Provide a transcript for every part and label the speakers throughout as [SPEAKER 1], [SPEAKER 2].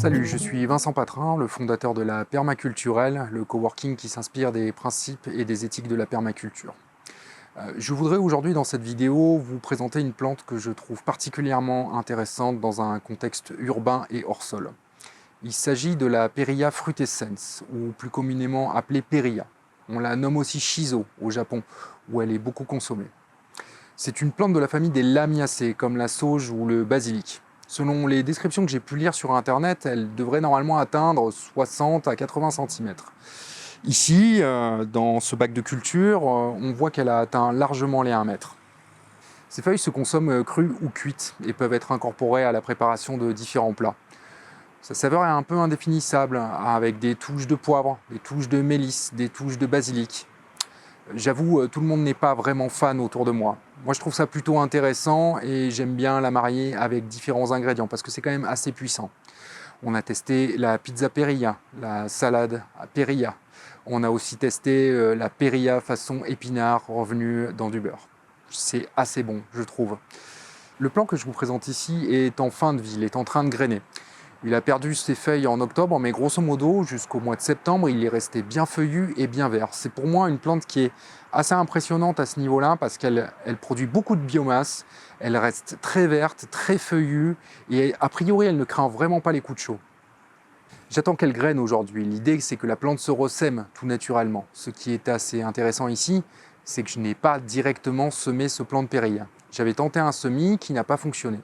[SPEAKER 1] Salut, je suis Vincent Patrin, le fondateur de la Permaculturelle, le coworking qui s'inspire des principes et des éthiques de la permaculture. Je voudrais aujourd'hui dans cette vidéo vous présenter une plante que je trouve particulièrement intéressante dans un contexte urbain et hors sol. Il s'agit de la Perilla frutescens, ou plus communément appelée Perilla. On la nomme aussi Shiso au Japon, où elle est beaucoup consommée. C'est une plante de la famille des Lamiacées, comme la sauge ou le basilic. Selon les descriptions que j'ai pu lire sur internet, elle devrait normalement atteindre 60 à 80 cm. Ici, dans ce bac de culture, on voit qu'elle a atteint largement les 1 mètre. Ces feuilles se consomment crues ou cuites et peuvent être incorporées à la préparation de différents plats. Sa saveur est un peu indéfinissable, avec des touches de poivre, des touches de mélisse, des touches de basilic. J'avoue, tout le monde n'est pas vraiment fan autour de moi. Moi, je trouve ça plutôt intéressant et j'aime bien la marier avec différents ingrédients parce que c'est quand même assez puissant. On a testé la pizza Perilla, la salade Perilla. On a aussi testé la Perilla façon épinard revenue dans du beurre. C'est assez bon, je trouve. Le plant que je vous présente ici est en fin de vie, il est en train de grainer. Il a perdu ses feuilles en octobre, mais grosso modo, jusqu'au mois de septembre, il est resté bien feuillu et bien vert. C'est pour moi une plante qui est assez impressionnante à ce niveau-là, parce qu'elle produit beaucoup de biomasse, elle reste très verte, très feuillue, et a priori, elle ne craint vraiment pas les coups de chaud. J'attends qu'elle graine aujourd'hui. L'idée, c'est que la plante se ressème tout naturellement. Ce qui est assez intéressant ici, c'est que je n'ai pas directement semé ce plant de pérille. J'avais tenté un semis qui n'a pas fonctionné.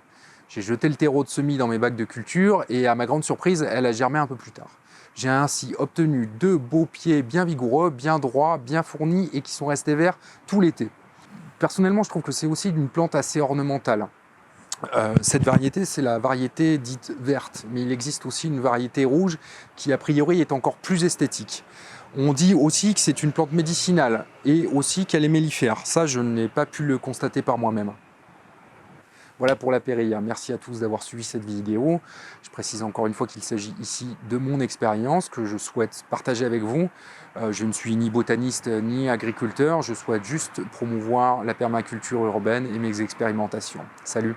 [SPEAKER 1] J'ai jeté le terreau de semis dans mes bacs de culture et à ma grande surprise, elle a germé un peu plus tard. J'ai ainsi obtenu 2 beaux pieds bien vigoureux, bien droits, bien fournis et qui sont restés verts tout l'été. Personnellement, je trouve que c'est aussi une plante assez ornementale. Cette variété, c'est la variété dite verte, mais il existe aussi une variété rouge qui a priori est encore plus esthétique. On dit aussi que c'est une plante médicinale et aussi qu'elle est mellifère. Ça, je n'ai pas pu le constater par moi-même. Voilà pour la Perilla. Merci à tous d'avoir suivi cette vidéo. Je précise encore une fois qu'il s'agit ici de mon expérience que je souhaite partager avec vous. Je ne suis ni botaniste ni agriculteur, je souhaite juste promouvoir la permaculture urbaine et mes expérimentations. Salut!